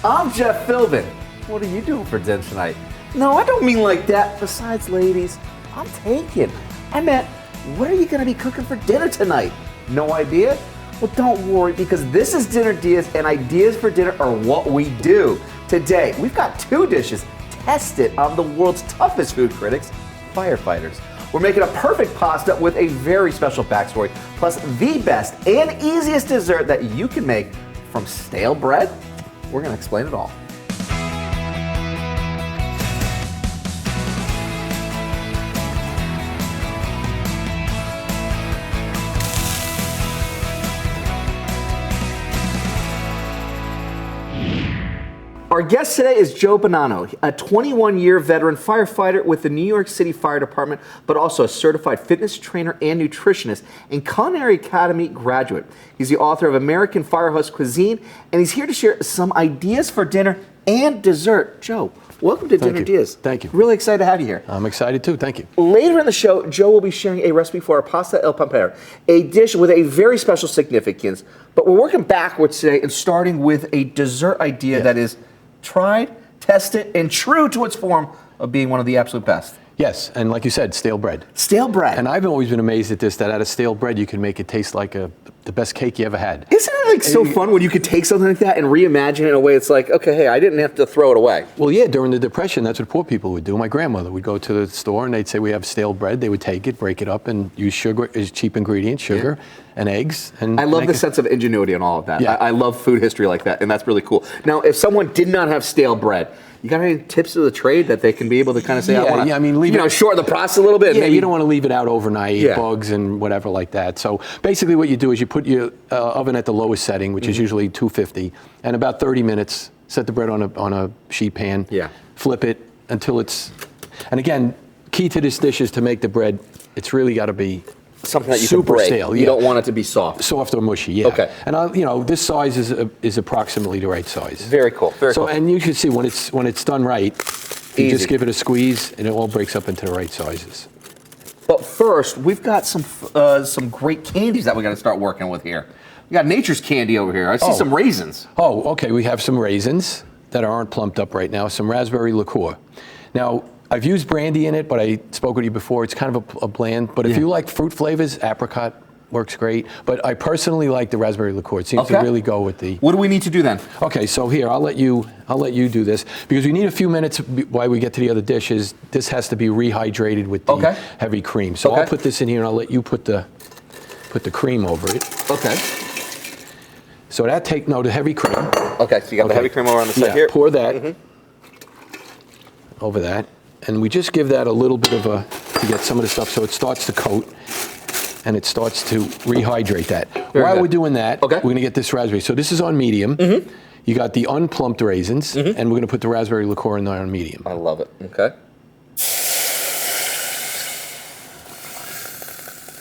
I'm Jeff Philbin. What are you doing for dinner tonight? No, I don't mean like that. Besides, ladies, I'm taken. I meant, what are you going to be cooking for dinner tonight? No idea? Well, don't worry, because this is Dinner Diaz, and ideas for dinner are what we do. Today, we've got 2 dishes tested on the world's toughest food critics, firefighters. We're making a perfect pasta with a very special backstory, plus the best and easiest dessert that you can make from stale bread. We're going to explain it all. Our guest today is Joe Bonanno, a 21-year veteran firefighter with the New York City Fire Department, but also a certified fitness trainer and nutritionist and Culinary Academy graduate. He's the author of American Firehouse Cuisine, and he's here to share some ideas for dinner and dessert. Joe, welcome to Dinner Diaz. Thank you. Really excited to have you here. I'm excited too, thank you. Later in the show, Joe will be sharing a recipe for our pasta al Pompiere, a dish with a very special significance, but we're working backwards today and starting with a dessert idea that is tried, tested, and true to its form of being one of the absolute best. Yes, and like you said, stale bread. Stale bread. And I've always been amazed at this, that out of stale bread you can make it taste like the best cake you ever had. Isn't it like so fun when you could take something like that and reimagine it in a way it's like, okay, hey, I didn't have to throw it away. Well, yeah, during the Depression, that's what poor people would do. My grandmother would go to the store and they'd say, we have stale bread. They would take it, break it up, and use sugar as cheap ingredient, sugar and eggs. And I love the sense of ingenuity and all of that. Yeah. I love food history like that, and that's really cool. Now, if someone did not have stale bread, you got any tips of the trade that they can be able to kind of say, I mean, leave it, shorten the process a little bit? Yeah, maybe. You don't want to leave it out overnight, bugs and whatever like that. So basically what you do is you put your oven at the lowest setting, which is usually 250, and about 30 minutes, set the bread on a sheet pan, flip it until it's, and again, key to this dish is to make the bread, it's really got to be something that you super can break. Stale. You don't want it to be soft. Soft or mushy, yeah. Okay. And this size is approximately the right size. Very cool. Very cool. And you can see when it's done right, you Easy. just give it a squeeze and it all breaks up into the right sizes. But first, we've got some great candies that we got to start working with here. We got Nature's Candy over here. I see some raisins. Oh, okay. We have some raisins that aren't plumped up right now. Some raspberry liqueur. Now, I've used brandy in it, but I spoke with you before. It's kind of a bland. But if you like fruit flavors, apricot works great. But I personally like the raspberry liqueur. It seems to really go with the. What do we need to do then? Okay, so here I'll let you do this because we need a few minutes while we get to the other dishes. This has to be rehydrated with the heavy cream. So I'll put this in here and I'll let you put the cream over it. Okay. So the heavy cream. Okay, so you got the heavy cream over on the side here. Pour that over that. And we just give that a little bit of to get some of the stuff so it starts to coat and it starts to rehydrate that. While we're doing that, we're going to get this raspberry. So this is on medium. You got the unplumped raisins, and we're going to put the raspberry liqueur in there on medium. I love it. Okay.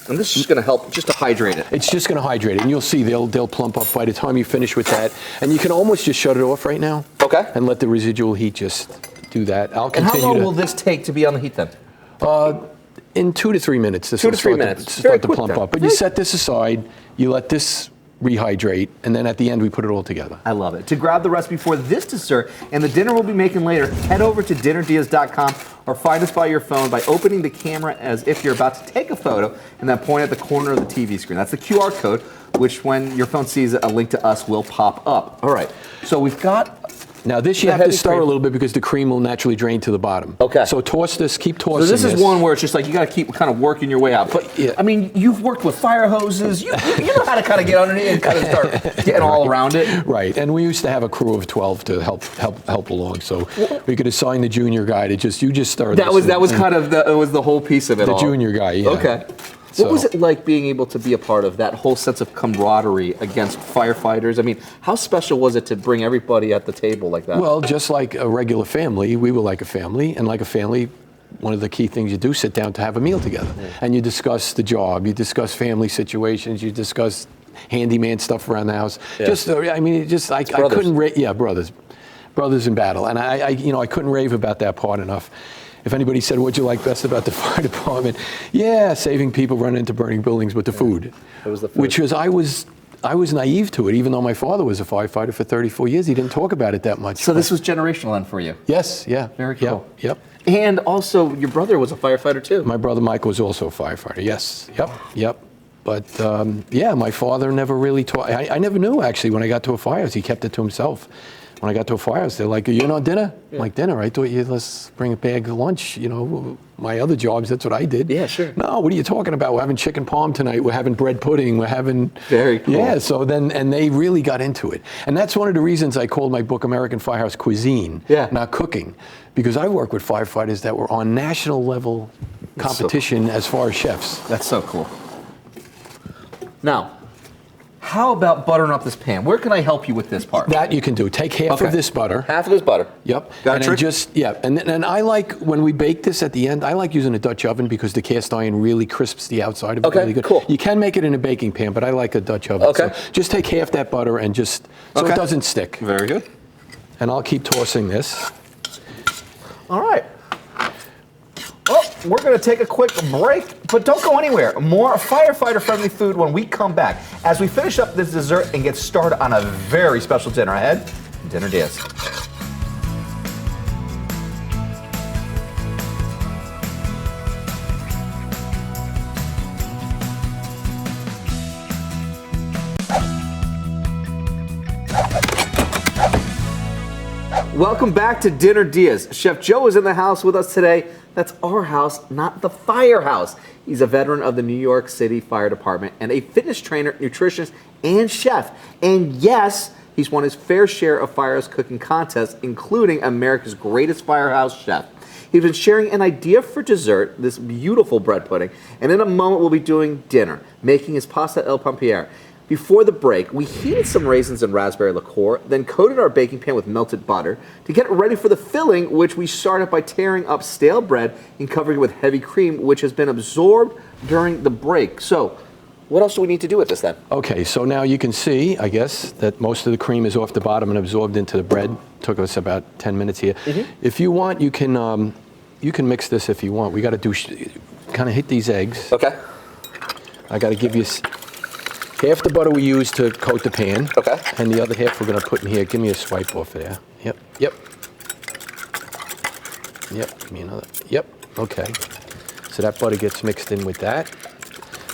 And this is just going to help just to hydrate it. It's just going to hydrate it, and you'll see they'll plump up by the time you finish with that. And you can almost just shut it off right now. Okay. And let the residual heat just do that. I'll continue. And how long will this take to be on the heat then? In 2 to 3 minutes. This 2 to 3 minutes. To start to plump up. But you set this aside, you let this rehydrate, and then at the end we put it all together. I love it. To grab the recipe for this dessert and the dinner we'll be making later, head over to dinnerdiaz.com or find us by your phone by opening the camera as if you're about to take a photo and then point at the corner of the TV screen. That's the QR code, which when your phone sees it, a link to us will pop up. All right. So we've got. Now this you have to stir a little bit because the cream will naturally drain to the bottom. Okay. So toss this, keep tossing this. So this is one where it's just like you got to keep kind of working your way out. But I mean, you've worked with fire hoses. You know how to kind of get underneath and kind of start getting all around it. Right. And we used to have a crew of 12 to help along. So we could assign the junior guy to you just stir this. That was kind of the whole piece of it. The junior guy. Yeah. Okay. What was it like being able to be a part of that whole sense of camaraderie against firefighters? I mean, how special was it to bring everybody at the table like that? Well, just like a regular family, we were like a family. And like a family, one of the key things you do, sit down to have a meal together. And you discuss the job, you discuss family situations, you discuss handyman stuff around the house. I couldn't, brothers in battle. And I couldn't rave about that part enough. If anybody said, what'd you like best about the fire department? Yeah, saving people, running into burning buildings, but the food. It was the food. Which was, I was naive to it, even though my father was a firefighter for 34 years. He didn't talk about it that much. So this was generational then for you? Yes, yeah. Very cool. Yep. And also, your brother was a firefighter too. My brother Michael was also a firefighter, yes. Yep. But yeah, my father never really taught. I never knew, actually, when I got to a firehouse. He kept it to himself. When I got to a firehouse, they're like, you know, dinner? Yeah. I'm like, dinner? I thought let's bring a bag of lunch. You know, my other jobs, that's what I did. Yeah, sure. No, what are you talking about? We're having chicken parm tonight. We're having bread pudding. We're having... Very cool. Yeah, so then, and they really got into it. And that's one of the reasons I called my book American Firehouse Cuisine, not cooking. Because I work with firefighters that were on national level competition as far as chefs. That's so cool. Now, how about buttering up this pan? Where can I help you with this part? That you can do. Take half of this butter. Half of this butter. Yep. Got a trick? And I like, when we bake this at the end, I like using a Dutch oven because the cast iron really crisps the outside of it really good. Cool. You can make it in a baking pan, but I like a Dutch oven. Okay. So just take half that butter and just, so it doesn't stick. Very good. And I'll keep tossing this. All right. Well, we're going to take a quick break, but don't go anywhere. More firefighter-friendly food when we come back, as we finish up this dessert and get started on a very special dinner ahead. Dinner DeeAs. Welcome back to Dinner DeeAs. Chef Joe is in the house with us today. That's our house, not the Firehouse. He's a veteran of the New York City Fire Department and a fitness trainer, nutritionist, and chef. And yes, he's won his fair share of Firehouse cooking contests, including America's Greatest Firehouse Chef. He's been sharing an idea for dessert, this beautiful bread pudding, and in a moment we'll be doing dinner, making his pasta al Pompiere. Before the break, we heated some raisins and raspberry liqueur, then coated our baking pan with melted butter to get it ready for the filling, which we started by tearing up stale bread and covering it with heavy cream, which has been absorbed during the break. So, what else do we need to do with this then? Okay, so now you can see, I guess, that most of the cream is off the bottom and absorbed into the bread. Took us about 10 minutes here. If you want, you can mix this if you want. We got to do, kind of hit these eggs. Okay. I got to give you half the butter we use to coat the pan. Okay. And the other half we're going to put in here. Give me a swipe off of there. Yep. Give me another. Yep. Okay. So that butter gets mixed in with that.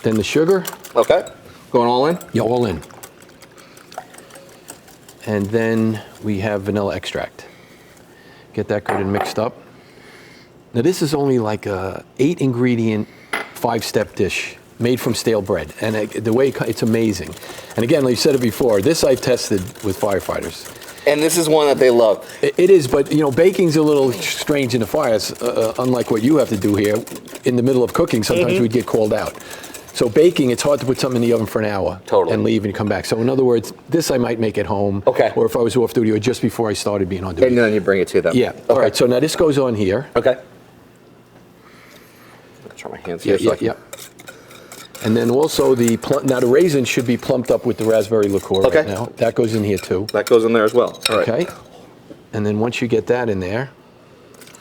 Then the sugar. Okay. Going all in? Yeah, all in. And then we have vanilla extract. Get that good and mixed up. Now this is only like a 8-ingredient, 5-step dish made from stale bread, and the way it's amazing. And again, like you said it before, this I've tested with firefighters. And this is one that they love. It is, but you know, baking's a little strange in the fires, unlike what you have to do here. In the middle of cooking, sometimes we'd get called out. So baking, it's hard to put something in the oven for an hour and leave and come back. So in other words, this I might make at home, or if I was off duty, or just before I started being on duty. And then you bring it to them. Yeah. All right. So now this goes on here. Okay. I'll try my hands here. Yeah. And then also now the raisins should be plumped up with the raspberry liqueur right now. That goes in here too. That goes in there as well. All right. Okay. And then once you get that in there,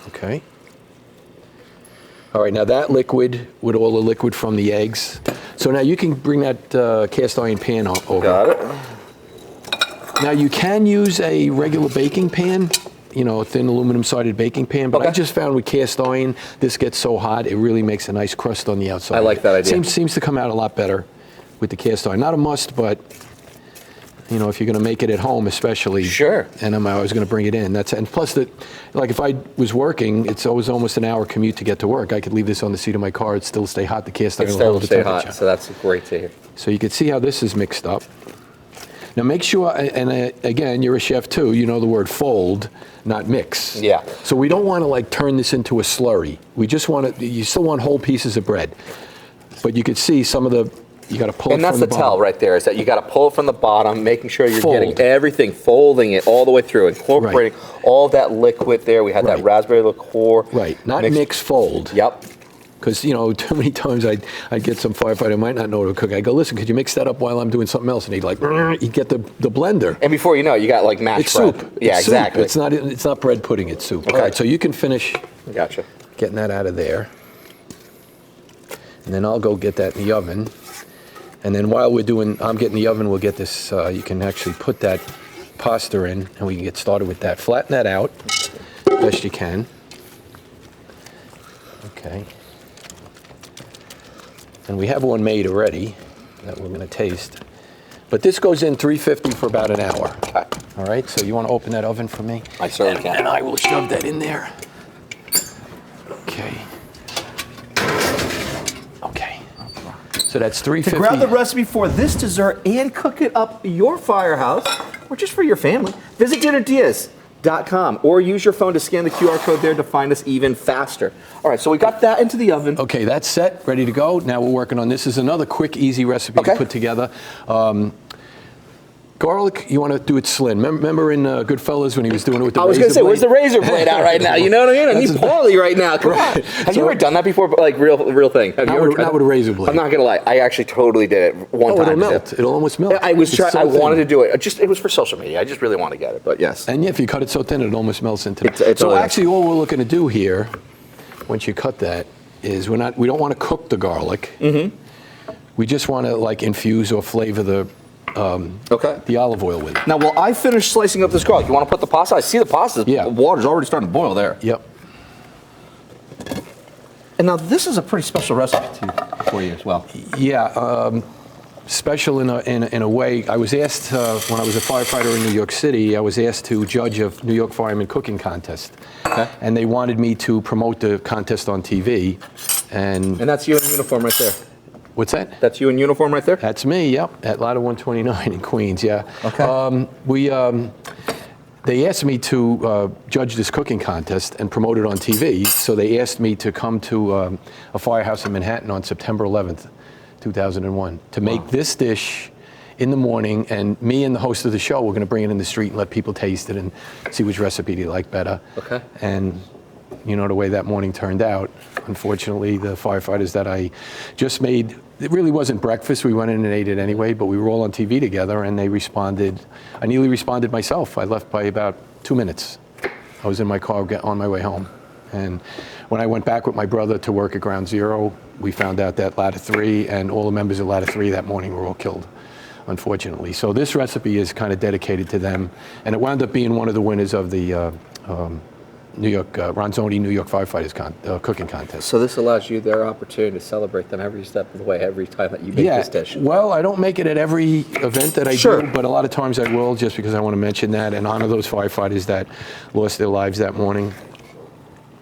okay. All right, now that liquid with all the liquid from the eggs. So now you can bring that cast iron pan over. Got it. Now you can use a regular baking pan, you know, a thin aluminum sided baking pan, but I just found with cast iron, this gets so hot, it really makes a nice crust on the outside. I like that idea. Seems to come out a lot better with the cast iron. Not a must, but you know, if you're going to make it at home, especially. Sure. And I was going to bring it in. And plus, like if I was working, it's always almost an hour commute to get to work. I could leave this on the seat of my car. It'd still stay hot. The cast iron will hold the temperature. Hot, so that's great to hear. So you can see how this is mixed up. Now make sure, and again, you're a chef too, you know the word fold, not mix. Yeah. So we don't want to like turn this into a slurry. We just want to, you still want whole pieces of bread. But you could see some of the, you got to pull it from the bottom. And that's the tell right there, is that you got to pull it from the bottom, making sure you're getting everything, folding it all the way through, incorporating all that liquid there. We had that raspberry liqueur. Right, not mix, fold. Yep. Because, you know, too many times I'd get some firefighter who might not know how to cook. I go, listen, could you mix that up while I'm doing something else? And he'd like, he'd get the blender. And before you know it, you got like mashed bread. Soup. Yeah, it's exactly. Soup. It's not bread pudding, it's soup. Okay. All right, so you can finish getting that out of there. And then I'll go get that in the oven. And then while I'm getting the oven, we'll get this, you can actually put that pasta in, and we can get started with that. Flatten that out best you can. Okay. And we have one made already that we're going to taste. But this goes in 350 for about an hour. Okay. All right, so you want to open that oven for me? I certainly can. And I will shove that in there. Okay. Okay. So that's 350. To grab the recipe for this dessert and cook it up your firehouse, or just for your family, visit DeeAs.com or use your phone to scan the QR code there to find us even faster. All right, so we got that into the oven. Okay, that's set, ready to go. Now we're working on this. Is another quick, easy recipe to put together. Garlic, you want to do it slim. Remember in Goodfellas when he was doing it with the razor blade? I was going to say, where's the razor blade out right now? You know what I mean? I need Paulie right now. Come on. Have you ever done that before? Like real thing? Have you ever not with a razor blade. I'm not going to lie. I actually totally did it one time. It'll melt. It'll almost melt. I wanted to do it. It was for social media. I just really want to get it, but yes. And yeah, if you cut it so thin, it almost melts into it. So actually all we're looking to do here, once you cut that, is we don't want to cook the garlic. Mm-hmm. We just want to like infuse or flavor the olive oil with it. Now, while I finish slicing up this garlic, you want to put the pasta? I see the pasta. Yeah. The water's already starting to boil there. Yep. And now this is a pretty special recipe for you as well. Yeah. Special in a way. I was asked when I was a firefighter in New York City. I was asked to judge a New York fireman cooking contest, and they wanted me to promote the contest on TV. And that's you in uniform right there. What's that? That's you in uniform right there? That's me, yep, at Ladder 129 in Queens, yeah. Okay. They asked me to judge this cooking contest and promote it on TV, so they asked me to come to a firehouse in Manhattan on September 11th, 2001, to make this dish in the morning, and me and the host of the show, we're going to bring it in the street and let people taste it and see which recipe they like better. Okay. And you know the way that morning turned out. Unfortunately, the firefighters that I just made, it really wasn't breakfast. We went in and ate it anyway, but we were all on TV together and they responded. I nearly responded myself. I left by about 2 minutes. I was in my car on my way home. And when I went back with my brother to work at Ground Zero, we found out that Ladder 3 and all the members of Ladder 3 that morning were all killed, unfortunately. So this recipe is kind of dedicated to them. And it wound up being one of the winners of the New York, Ronzoni New York Firefighters cooking contest. So this allows you their opportunity to celebrate them every step of the way, every time that you make this dish. Well, I don't make it at every event that I do, but a lot of times I will, just because I want to mention that and honor those firefighters that lost their lives that morning.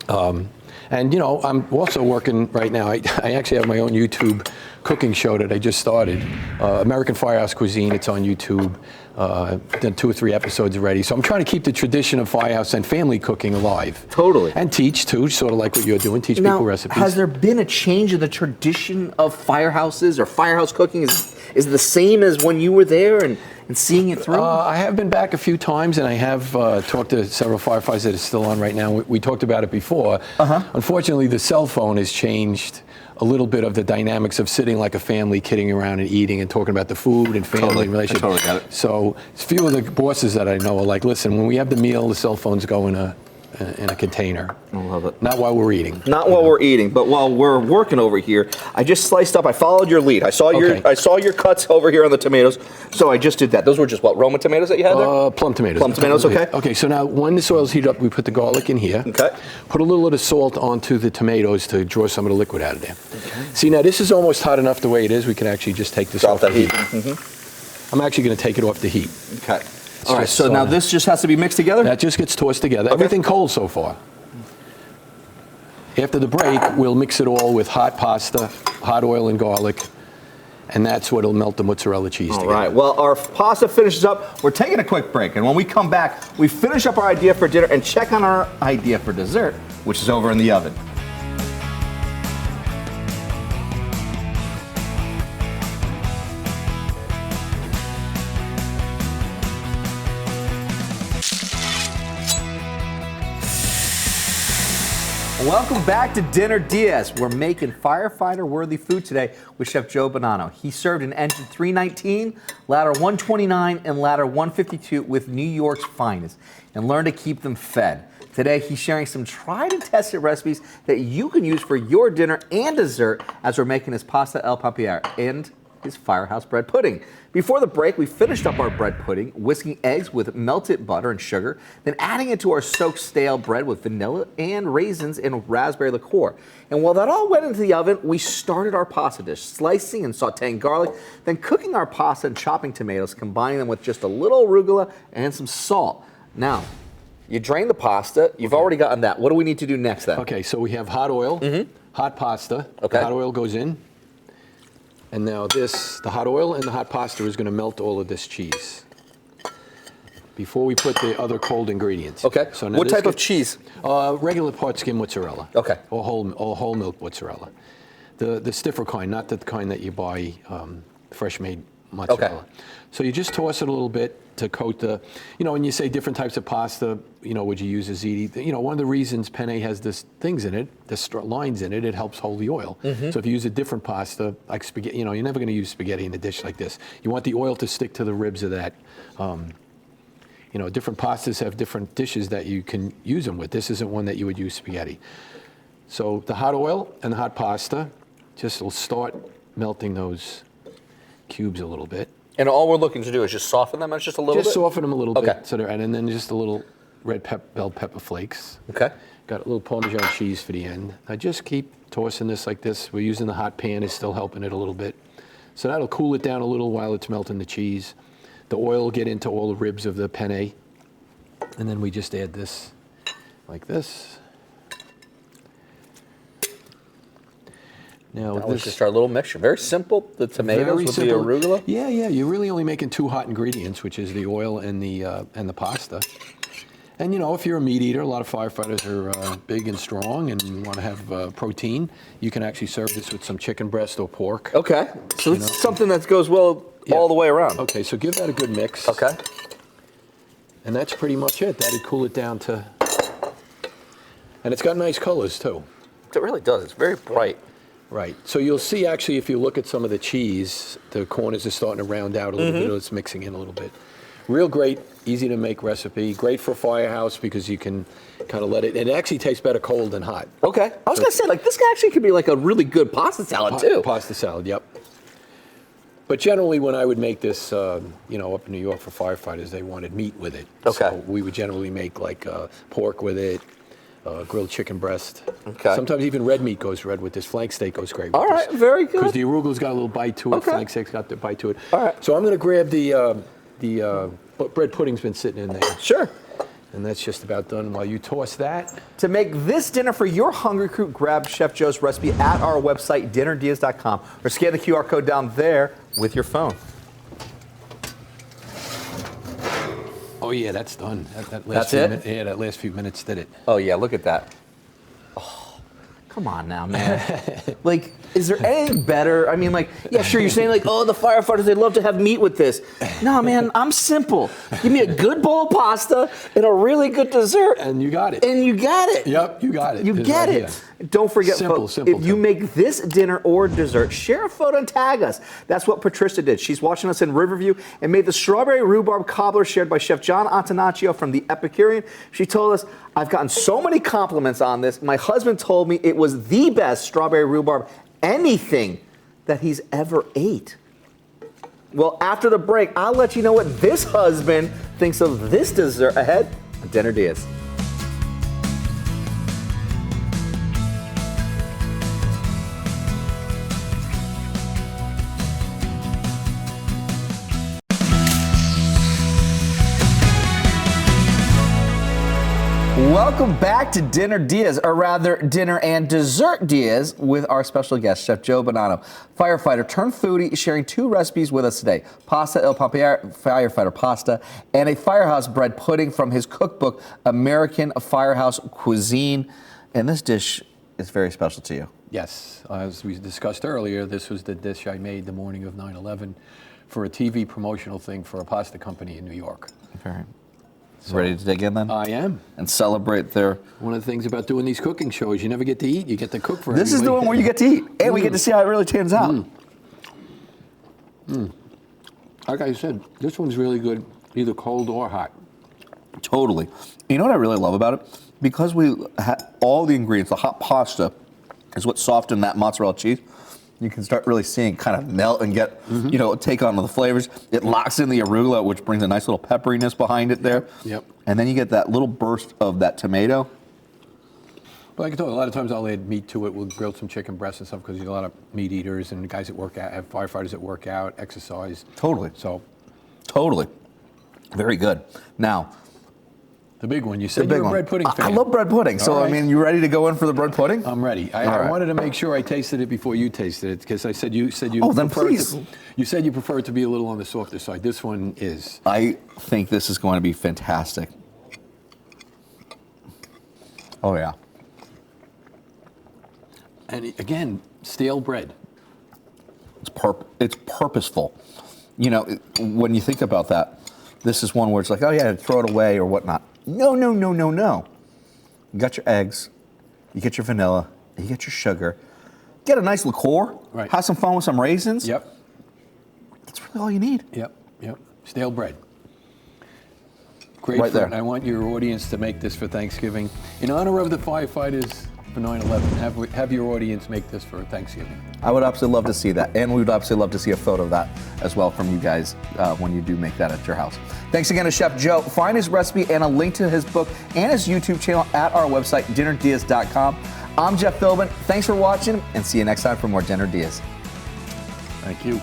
And, you know, I'm also working right now. I actually have my own YouTube cooking show that I just started, American Firehouse Cuisine. It's on YouTube. Done 2 or 3 episodes already. So I'm trying to keep the tradition of firehouse and family cooking alive. Totally. And teach, too, sort of like what you're doing, teach people recipes. Has there been a change in the tradition of firehouses or firehouse cooking? Is it the same as when you were there and seeing it through? I have been back a few times, and I have talked to several firefighters that are still on right now. We talked about it before. Unfortunately, the cell phone has changed a little bit of the dynamics of sitting like a family, kidding around and eating and talking about the food and family and relationships. I totally got it. So a few of the bosses that I know are like, listen, when we have the meal, the cell phones go in a container. I love it. Not while we're eating. Not while we're eating, but while we're working over here. I just sliced up. I followed your lead. I saw your cuts over here on the tomatoes, so I just did that. Those were just what, Roma tomatoes that you had there? Plum tomatoes. Plum tomatoes. Okay. Okay. So now when this oil's heated up, we put the garlic in here. Okay. Put a little bit of salt onto the tomatoes to draw some of the liquid out of there. Okay. See, now this is almost hot enough the way it is. We can actually just take this off the heat. I'm actually going to take it off the heat. Okay. All right, so now this just has to be mixed together? That just gets tossed together. Okay. Everything cold so far. After the break, we'll mix it all with hot pasta, hot oil and garlic, and that's what'll melt the mozzarella cheese together. All right, well, our pasta finishes up. We're taking a quick break, and when we come back, we finish up our idea for dinner and check on our idea for dessert, which is over in the oven. Welcome back to Dinner DeeAs. We're making firefighter-worthy food today with Chef Joe Bonanno. He served in Engine 319, Ladder 129, and Ladder 152 with New York's finest and learned to keep them fed. Today, he's sharing some tried and tested recipes that you can use for your dinner and dessert as we're making his pasta al Pompiere. And is Firehouse bread pudding. Before the break, we finished up our bread pudding, whisking eggs with melted butter and sugar, then adding it to our soaked stale bread with vanilla and raisins and raspberry liqueur. And while that all went into the oven, we started our pasta dish, slicing and sauteing garlic, then cooking our pasta and chopping tomatoes, combining them with just a little arugula and some salt. Now, you drain the pasta. You've already gotten that. What do we need to do next then? Okay, so we have hot oil, hot pasta. Okay. The hot oil goes in. And now the hot oil and the hot pasta is going to melt all of this cheese before we put the other cold ingredients. Okay. So now what type of cheese? Regular part skim mozzarella. Okay. Or whole milk mozzarella. The stiffer kind, not the kind that you buy fresh made mozzarella. Okay. So you just toss it a little bit to coat the, when you say different types of pasta, would you use a ziti? One of the reasons penne has this things in it, this lines in it, it helps hold the oil. So if you use a different pasta, like spaghetti, you're never going to use spaghetti in a dish like this. You want the oil to stick to the ribs of that. Different pastas have different dishes that you can use them with. This isn't one that you would use spaghetti. So the hot oil and the hot pasta just will start melting those cubes a little bit. And all we're looking to do is just soften them. It's just a little bit? Just soften them a little Okay. bit. So and then just a little red bell pepper flakes. Okay. Got a little Parmesan cheese for the end. I just keep tossing this like this. We're using the hot pan. It's still helping it a little bit. So that'll cool it down a little while it's melting the cheese. The oil will get into all the ribs of the penne. And then we just add this like this. Now That was just our little mixture. Very simple. The tomatoes with the arugula. Yeah. You're really only making two hot ingredients, which is the oil and the pasta. And if you're a meat eater, a lot of firefighters are big and strong and want to have protein. You can actually serve this with some chicken breast or pork. Okay. So it's something that goes well all the way around. Okay. So give that a good mix. Okay. And that's pretty much it. That'd cool it down to. And it's got nice colors too. It really does. It's very bright. Right. So you'll see actually if you look at some of the cheese, the corners are starting to round out a little bit. It's mixing in a little bit. Real great, easy to make recipe. Great for Firehouse because you can kind of let it. And it actually tastes better cold than hot. Okay. I was going to say, this actually could be like a really good pasta salad too. Pasta salad, yep. But generally when I would make this, up in New York for firefighters, they wanted meat with it. Okay. So we would generally make pork with it. Grilled chicken breast. Okay. Sometimes even red meat goes red with this. Flank steak goes great with All right, this. very good. Because the arugula's got a little bite to it. Okay. Flank steak's got the bite to it. All right. So I'm going to grab the bread pudding's been sitting in there. Sure. And that's just about done. While you toss that. To make this dinner for your hungry crew, grab Chef Joe's recipe at our website, dinnerdeas.com, or scan the QR code down there with your phone. Oh yeah, that's done. That That's last few it? Yeah, that last few minutes did it. Oh, yeah, look at that. Oh, come on now, man. Is there anything better? I mean, yeah, sure, you're saying oh, the firefighters, they'd love to have meat with this. No, man, I'm simple. Give me a good bowl of pasta and a really good dessert. And you got it. And you got it. Yep, you got it. You It's get right it. here. Don't forget, Simple, folks, simple if you too. make this dinner or dessert, share a photo and tag us. That's what Patricia did. She's watching us in Riverview and made the strawberry rhubarb cobbler shared by Chef John Antonaccio from the Epicurean. She told us, I've gotten so many compliments on this. My husband told me it was the best strawberry rhubarb anything that he's ever ate. Well, after the break, I'll let you know what this husband thinks of this dessert ahead on Dinner Diaz. Welcome back to Dinner Diaz, or rather Dinner and Dessert Diaz, with our special guest, Chef Joe Bonanno, firefighter turned foodie, sharing two recipes with us today: pasta el Pompiere, firefighter pasta, and a Firehouse bread pudding from his cookbook, American Firehouse Cuisine. And this dish is very special to you. Yes, as we discussed earlier, this was the dish I made the morning of 9/11 for a TV promotional thing for a pasta company in New York. Very. So, ready to dig in then? I am. And celebrate their... One of the things about doing these cooking shows, you never get to eat, you get to cook for This is the one where you get to eat, and we get to see how it really turns out. Like I said, this one's really good, either cold or hot. Totally. You know what I really love about it? Because we had all the ingredients, the hot pasta is what softened that mozzarella cheese. You can start really seeing kind of melt and get, take on the flavors. It locks in the arugula, which brings a nice little pepperiness behind it there. Yep. And then you get that little burst of that tomato. But like I told you, a lot of times I'll add meat to it. We'll grill some chicken breasts and stuff because there's a lot of meat eaters and guys that work out, have firefighters that work out, exercise. Totally. So. Totally. Very good. Now, the big one. You said you're a bread pudding fan. I love bread pudding. So, right. I mean, you ready to go in for the bread pudding? I'm ready. I wanted to make sure I tasted it before you tasted it because I said you Oh, then please. You said you prefer it to be a little on the softer side. This one is. I think this is going to be fantastic. Oh, yeah. And again, stale bread. It's purposeful. When you think about that, this is one where it's like, oh yeah, throw it away or whatnot. No. You got your eggs, you get your vanilla, you get your sugar, get a nice liqueur, right. Have some fun with some raisins. Yep. That's really all you need. Yep. Stale bread. Great right there. I want your audience to make this for Thanksgiving. In honor of the firefighters for 9/11, have your audience make this for Thanksgiving. I would absolutely love to see that. And we would absolutely love to see a photo of that as well from you guys when you do make that at your house. Thanks again to Chef Joe. Find his recipe and a link to his book and his YouTube channel at our website, dinnerdeas.com. I'm Jeff Philbin. Thanks for watching and see you next time for more Dinner Deas. Thank you.